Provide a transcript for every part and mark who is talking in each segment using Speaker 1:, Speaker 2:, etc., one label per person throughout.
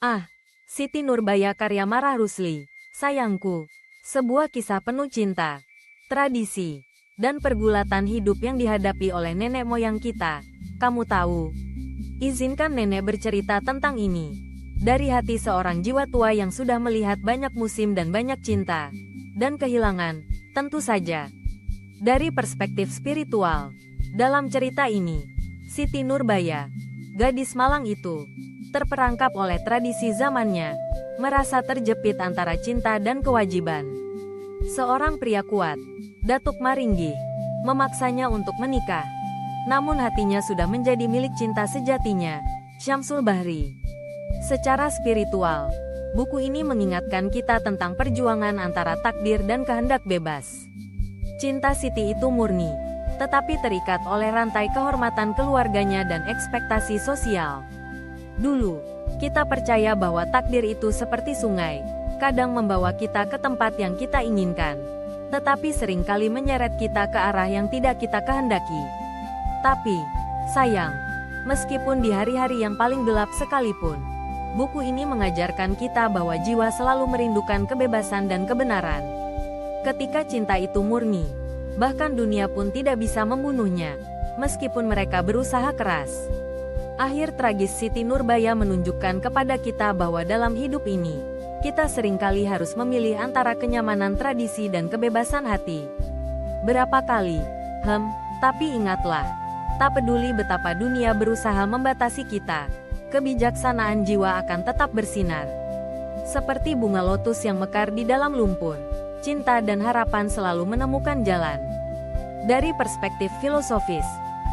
Speaker 1: Ah, Siti Nurbaya karya Marah Rusli, Sayangku. Sebuah kisah penuh cinta, tradisi, dan pergulatan hidup yang dihadapi oleh nenek moyang kita. Kamu tahu, izinkan nenek bercerita tentang ini. Dari hati seorang jiwa tua yang sudah melihat banyak musim dan banyak cinta, dan kehilangan, tentu saja. Dari perspektif spiritual, dalam cerita ini, Siti Nurbaya, gadis Malang itu, terperangkap oleh tradisi zamannya, merasa terjepit antara cinta dan kewajiban. Seorang pria kuat, Datuk Maringgih, memaksanya untuk menikah. Namun hatinya sudah menjadi milik cinta sejatinya, Syamsul Bahri. Secara spiritual, buku ini mengingatkan kita tentang perjuangan antara takdir dan kehendak bebas. Cinta Siti itu murni, tetapi terikat oleh rantai kehormatan keluarganya dan ekspektasi sosial. Dulu, kita percaya bahwa takdir itu seperti sungai, kadang membawa kita ke tempat yang kita inginkan, tetapi seringkali menyeret kita ke arah yang tidak kita kehendaki. Tapi, sayang, meskipun di hari-hari yang paling gelap sekalipun, buku ini mengajarkan kita bahwa jiwa selalu merindukan kebebasan dan kebenaran. Ketika cinta itu murni, bahkan dunia pun tidak bisa membunuhnya, meskipun mereka berusaha keras. Akhir tragis Siti Nurbaya menunjukkan kepada kita bahwa dalam hidup ini, kita seringkali harus memilih antara kenyamanan tradisi dan kebebasan hati. Berapa kali, tapi ingatlah, tak peduli betapa dunia berusaha membatasi kita, kebijaksanaan jiwa akan tetap bersinar. Seperti bunga lotus yang mekar di dalam lumpur, cinta dan harapan selalu menemukan jalan. Dari perspektif filosofis,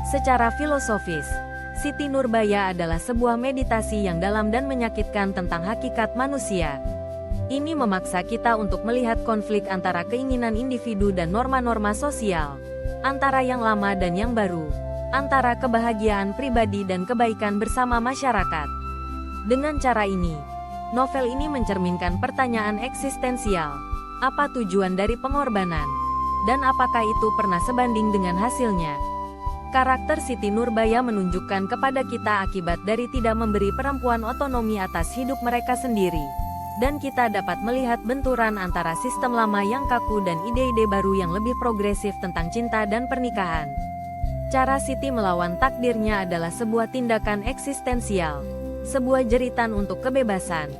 Speaker 1: secara filosofis, Siti Nurbaya adalah sebuah meditasi yang dalam dan menyakitkan tentang hakikat manusia. Ini memaksa kita untuk melihat konflik antara keinginan individu dan norma-norma sosial, antara yang lama dan yang baru, antara kebahagiaan pribadi dan kebaikan bersama masyarakat. Dengan cara ini, novel ini mencerminkan pertanyaan eksistensial. Apa tujuan dari pengorbanan? Dan apakah itu pernah sebanding dengan hasilnya? Karakter Siti Nurbaya menunjukkan kepada kita akibat dari tidak memberi perempuan otonomi atas hidup mereka sendiri. Dan kita dapat melihat benturan antara sistem lama yang kaku dan ide-ide baru yang lebih progresif tentang cinta dan pernikahan. Cara Siti melawan takdirnya adalah sebuah tindakan eksistensial, sebuah jeritan untuk kebebasan.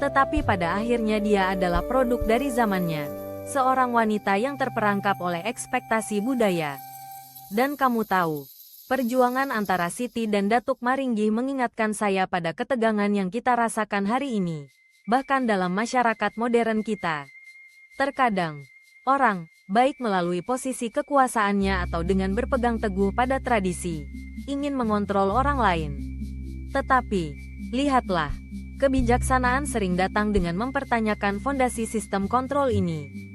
Speaker 1: Tetapi pada akhirnya dia adalah produk dari zamannya, seorang wanita yang terperangkap oleh ekspektasi budaya. Dan kamu tahu, perjuangan antara Siti dan Datuk Maringgih mengingatkan saya pada ketegangan yang kita rasakan hari ini, bahkan dalam masyarakat modern kita. Terkadang, orang, baik melalui posisi kekuasaannya atau dengan berpegang teguh pada tradisi, ingin mengontrol orang lain. Tetapi, lihatlah, kebijaksanaan sering datang dengan mempertanyakan fondasi sistem kontrol ini.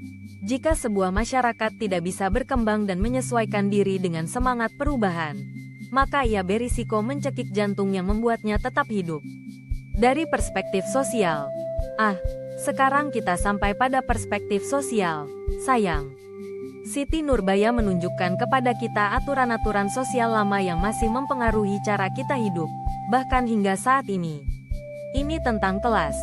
Speaker 1: Jika sebuah masyarakat tidak bisa berkembang dan menyesuaikan diri dengan semangat perubahan, maka ia berisiko mencekik jantung yang membuatnya tetap hidup. Dari perspektif sosial, sekarang kita sampai pada perspektif sosial, sayang. Siti Nurbaya menunjukkan kepada kita aturan-aturan sosial lama yang masih mempengaruhi cara kita hidup, bahkan hingga saat ini. Ini tentang kelas,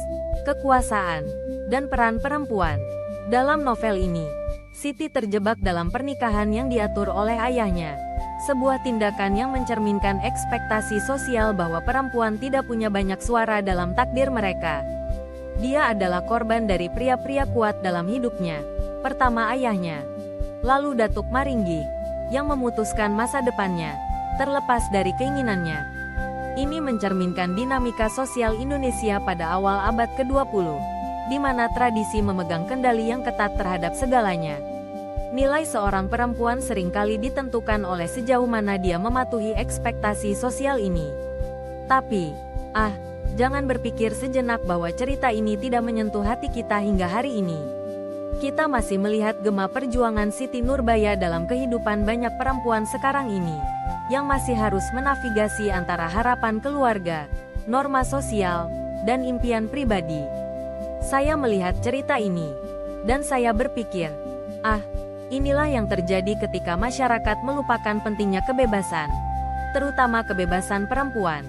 Speaker 1: kekuasaan, dan peran perempuan. Dalam novel ini, Siti terjebak dalam pernikahan yang diatur oleh ayahnya. Sebuah tindakan yang mencerminkan ekspektasi sosial bahwa perempuan tidak punya banyak suara dalam takdir mereka. Dia adalah korban dari pria-pria kuat dalam hidupnya. Pertama ayahnya, lalu Datuk Maringgih, yang memutuskan masa depannya, terlepas dari keinginannya. Ini mencerminkan dinamika sosial Indonesia pada awal abad ke-20. Di mana tradisi memegang kendali yang ketat terhadap segalanya. Nilai seorang perempuan seringkali ditentukan oleh sejauh mana dia mematuhi ekspektasi sosial ini. Tapi, jangan berpikir sejenak bahwa cerita ini tidak menyentuh hati kita hingga hari ini. Kita masih melihat gema perjuangan Siti Nurbaya dalam kehidupan banyak perempuan sekarang ini, yang masih harus menavigasi antara harapan keluarga, norma sosial, dan impian pribadi. Saya melihat cerita ini, dan saya berpikir, inilah yang terjadi ketika masyarakat melupakan pentingnya kebebasan, terutama kebebasan perempuan.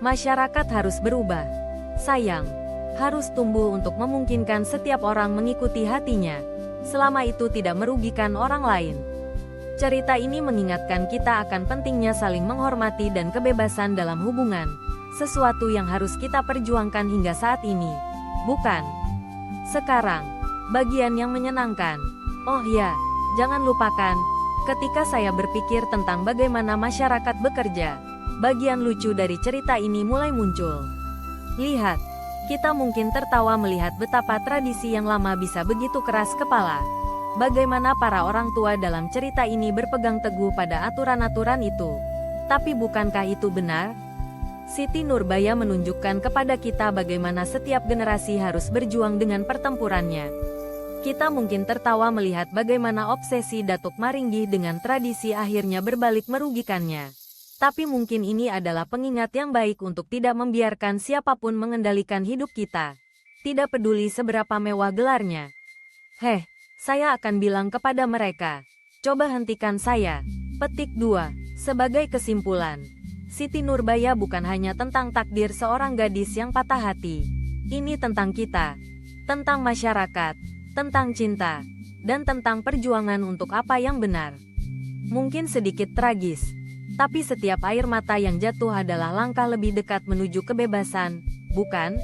Speaker 1: Masyarakat harus berubah. sayang, harus tumbuh untuk memungkinkan setiap orang mengikuti hatinya, selama itu tidak merugikan orang lain. Cerita ini mengingatkan kita akan pentingnya saling menghormati dan kebebasan dalam hubungan, sesuatu yang harus kita perjuangkan hingga saat ini. Bukan? Sekarang, bagian yang menyenangkan. Oh ya, jangan lupakan, ketika saya berpikir tentang bagaimana masyarakat bekerja, bagian lucu dari cerita ini mulai muncul. Lihat, kita mungkin tertawa melihat betapa tradisi yang lama bisa begitu keras kepala. Bagaimana para orang tua dalam cerita ini berpegang teguh pada aturan-aturan itu. Tapi bukankah itu benar? Siti Nurbaya menunjukkan kepada kita bagaimana setiap generasi harus berjuang dengan pertempurannya. Kita mungkin tertawa melihat bagaimana obsesi Datuk Maringgi dengan tradisi akhirnya berbalik merugikannya. Tapi mungkin ini adalah pengingat yang baik untuk tidak membiarkan siapapun mengendalikan hidup kita. Tidak peduli seberapa mewah gelarnya. Saya akan bilang kepada mereka, coba hentikan saya. Petik 2. Sebagai kesimpulan, Siti Nurbaya bukan hanya tentang takdir seorang gadis yang patah hati. Ini tentang kita, tentang masyarakat, tentang cinta, dan tentang perjuangan untuk apa yang benar. Mungkin sedikit tragis, tapi setiap air mata yang jatuh adalah langkah lebih dekat menuju kebebasan, bukan?